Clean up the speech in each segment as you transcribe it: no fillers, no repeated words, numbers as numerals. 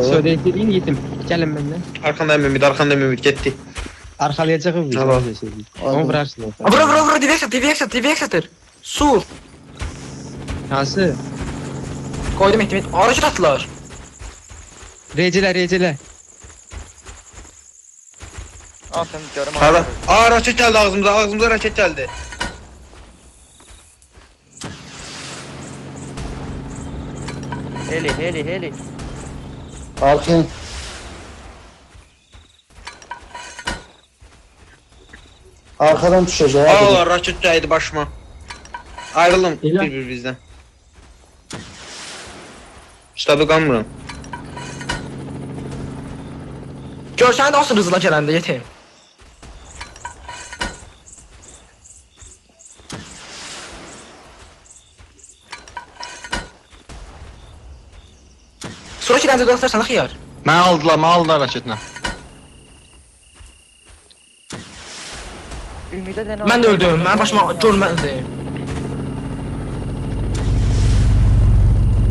Söyleyin yetim. Gelin benden. Arkanda Mümit gitti. Arkalayacağım bir Tamam. şey. Onu vurarsın. Vura DBX atır. Su. Hansı? Koydum ehtimet. Araç attılar. Recele. Al sen görüm. Hala. Raket geldi ağzımıza raket geldi. Heli. Arkın. Arkadan düşecek. Allah raket geldi başıma. Ayrılın İlan. bir bizden. Ştabı qanmıram. Görsən də asıl hızla gələndə yetim. Sonra ki dəncə dönərsən xiyar. Mən aldılar raketlə. Ümidə də Mən də öldüm. Mənim başıma görmədi.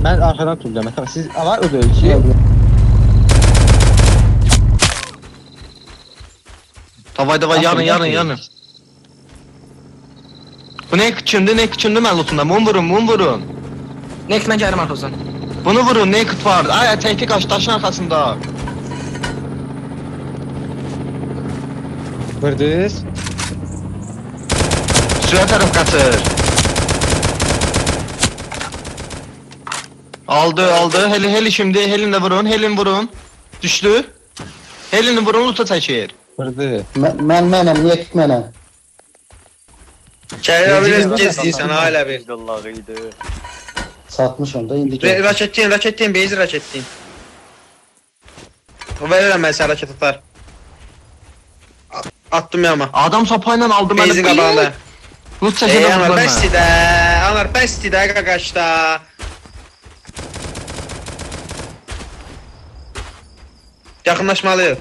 Ben arkadan tutacağım. Tamam siz ama ödeyeceğim. Davay yarın. Bu ne küçündü mən lootumda. Mum vurun. Next mən gəlirəm arxasından. Bunu vurun, naked var. Ay teki kaç taşın arkasında. Vurdunuz. Suya taraf kaçır. Aldı. Heli şimdi. Helin vurun. Düştü. Helini vurun, loota çəkir. Vurdu. Mənəm, niyə mənəm? Kərə biraz gezdirsən hala bir. Allah'ıydı. Satmışam da indi gel. Raketleyin, beyzi raketleyin. Verirəm mən sənə raket atar. Attım ya ama. Adam sopayla aldı məni. Beyzin qabağında. Loot çəkir. Anar bəsti də qaqaşda. Yaxınlaşmalıyıq.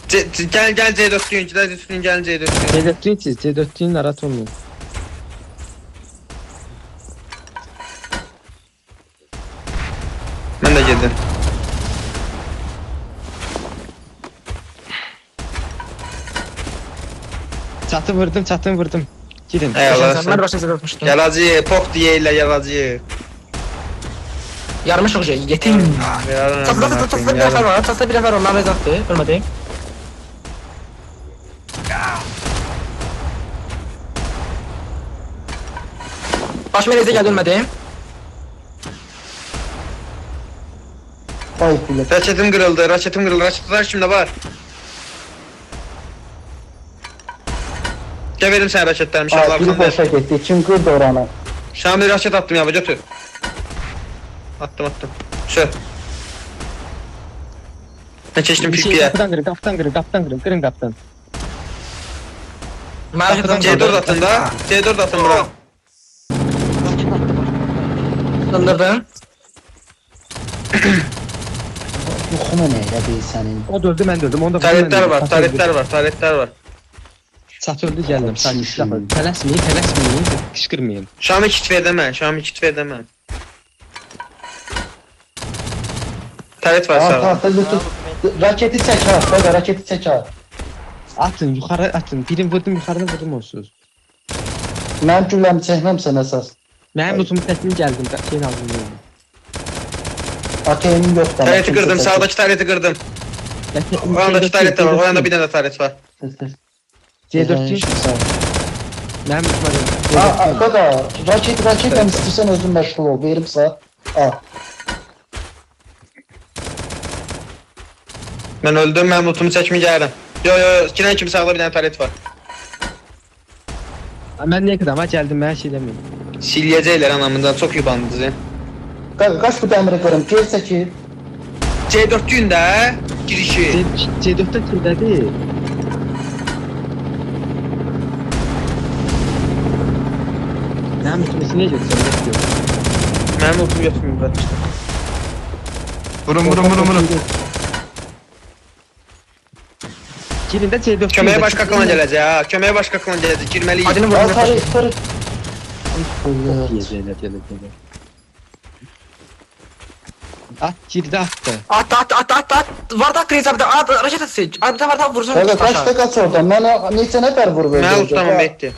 Gel C4'lüyün, gelin C4'lüyün. C4'lüyün siz. C4'lüyün arat olmayın. Ben de girdim. Çatın vurdum. Gidin. Eyvallah. Mən başa zırılmışdım. Yalancı, pok diyeyle yalancı. Yarmış olacaq yetim. Çatda bir nəfər var. Mən rəzatdır. Ölmədim. Başıma eləcə gəldi ölmədim. Ay bilet. Raketim kırıldı. Raketim şimdi var. Gel verim sen raketlerimi Şamil Ay biri arkanda. boşa getdi. Kim qırdı oranı? Şamil raket attım ya götür. Attım. Şu. Ben çeştim Bir şey pikliye. kaptan kırın. Kırın kaptan. Mən rəzatdan C4 atın da. C4 atın bura. Sındırdım. Yuxunu nə elə deyil sənin? O da öldü, ben de öldüm. Onda Taretler var. Çat öldü geldim. Tələsməyin. Kışkırmayın. Şamil kit ver demə. Taret var sağ. Arxa lütuf. Raketi çək ha. Bədə raketi çək ha. Atın, yukarı atın. Birini vurdum, yukarıdan vurdum olsuz. Mənim gülləmi çəkməm sən əsas. Mənim lootumu təslim gəldim. Şeyin aldım. AKM yok da. Tareti kırdım. Sağdaki tareti kırdım. O yandaki taret de var. O yanda bir tane taret var. C4'lüyün. Mənim lootuma Qaqa, raketlə istəyirsən özün məşğul ol. Verim sağ. Al. Ben öldüm. Ben lootumu çekmeyeceğim. Yo. Giren kim sağda bir tane taret var. Mən niyə kadar gəldim, mən şey deməyim. Silyəcəklər anamından çok yubandı bizi. Qaqa, qaç bu dəmiri qırım. Geri çəkil. C4'lüyün də girişi. C4'də kimdədir? Mənim lootumu niyə götürsən? Mənim lootumu götürməyim ben işte. Vurun. Girində C4'lüyün. Köməyə başqa klan gələcək ha. Girməliyik. Acını Al vurdum. tarif. Gelir. At girdi attı. At. Var da kriz abi. At raşet etsin. At da var da vursun. Evet kaç oradan. Bana neyse ne kadar vur Mən ustamam Mehdi.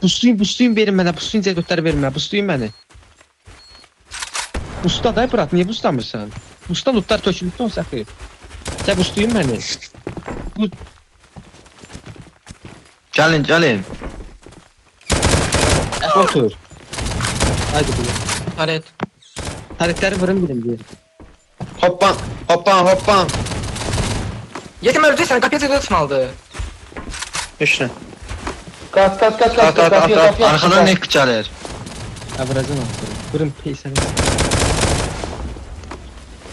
Buslayın verin mənə. Buslayın cədvətləri verin mənə. Buslayın məni. Busta da bırak. Niye buslamırsan? Busta lootlar tökülübdə o səxi. Gəl buslayın məni. Gelin. Otur. Haydi bunu. Taret. Taretləri vurun bilim diye. Hoppan. Yetim öldüysen kapıya tutmalıdı. Üstüne. Kaç. At. Arkadan ne gelir? Ha vuracağım onu. Vurun peysəni.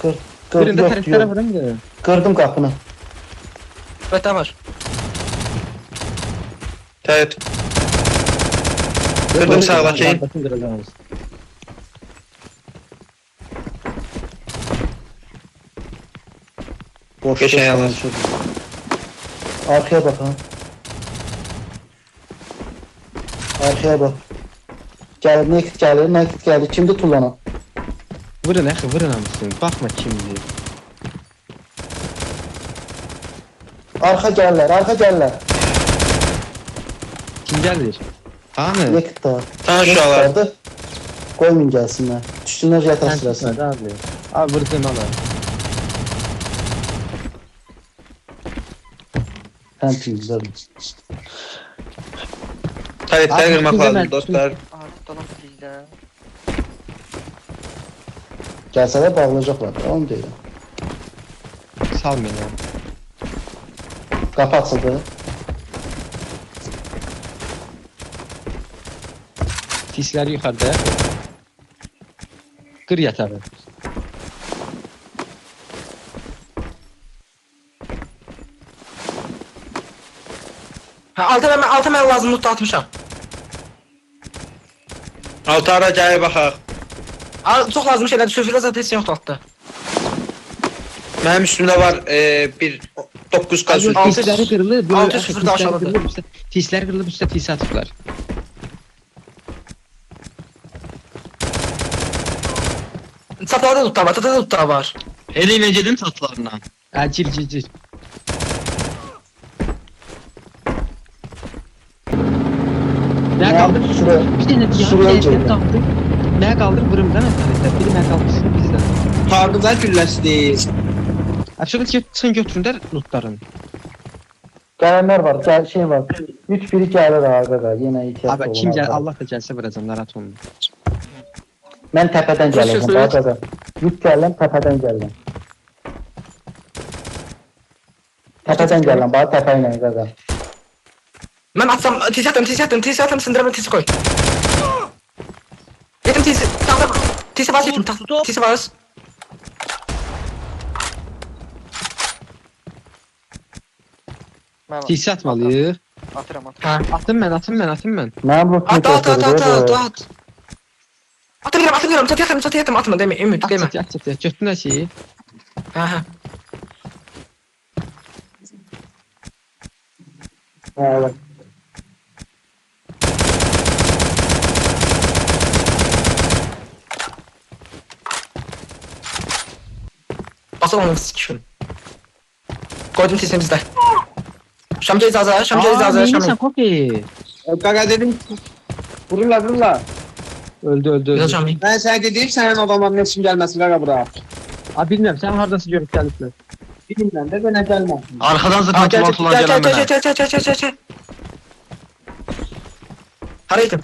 Kır. Vurun da Yok taretlərə yok. vurun da. Kırdım kapını. Evet var. Təyət. Kırdım sağdakı. Bakın qıracağız. Boş Geçen yalan. Arkaya bak ha. Arkaya bak. Gel naked geldi. Kimdi tullanan? Vurun əxi, vurun hamısını. Baxma kimdir. Arka gelirler. Kim gəlir? Hanı? Naked da. Tanış uşaqlar. Koymayın gelsinler. Düştüğünler yatağa sırasın. Hadi abi. Abi vurdun ala. Hem güzel. Təyətləri qırmaq Abi, lazım ben- dostlar. Alet dolan bizdə. Gelseler bağlayacaklar. Onu değil. Sal beni. Kapı açıldı. Tisləri yuxarıda. Qır yatağı. Altı mən lazım loot atmışam. Altara gəlir baxaq. Çok lazım şeyler söfürə zaten heç yoxdur altda. Mənim üstümdə var bir 9 qaz. Tisləri qırılır. Altı sıfır da aşağıdadır. Tislər qırılıb üstə tis atıblar. Çatada loot da var. Heli gedin tatlarına. Ha gir. Nə qaldır? Şuraya. Bir dənə Şuraya bir girdi. qaldır. Nə qaldır? Vurum da mən. Biri mən qaldırsın bizdən. Hardılar gülləşdi. Açığı çıxın götürün də lootların. Gelenler var. Şey var. 3 biri gelir aga. Yine ihtiyaç Abi kim gəl? Allah da gəlsə vuracam, narahat olma. Ben tepeden geleceğim. Koşuyorsunuz. Aga. Yük geldim tepeden geldim. Tepeden geldim. Bana tepeyle aga. Mən atsam tisi atım sındıramın tisi koy. Yetim tisi. Tisi var yetim. Tisi var. Mən Tis atmalıyıq. atıram. Ha. Atım mən. Ben bu At. Atıyorum. Çatı atma deme. Ümit deme. At. Götürün hər şeyi. Ha. Evet. Basın onu sikişim. Koydum tisini bizde. Şam gel zaza. Neymişsən Koki? Qaqa dedim. Vururlar. Öldü. Güzel şam. Mən sənə dedim sənin adamların heç kim gəlməsin qaqa bura. Abi bilmirəm, sən hardasın görüb gəliblər. Bilmirəm də mənə gəlmə. Arkadan zırhlı mantılar gelen bana. Gel. Haraydım.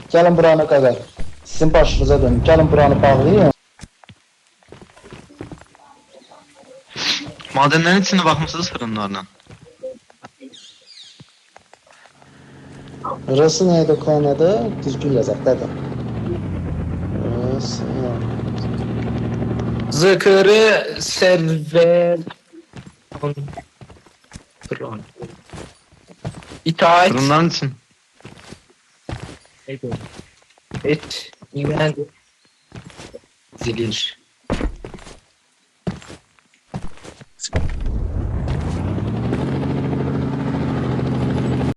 Gelin buranı kadar. Sizin başınıza dönün. Gelin buranı bağlayın. Madenlerin içine bakmışsınız fırınlarına. Burası neydi kaynadı? Düzgün yazak dedi. Burası. Zıkırı server. Fırın. İtaat. Fırınların için. Et. İmen. Zilir.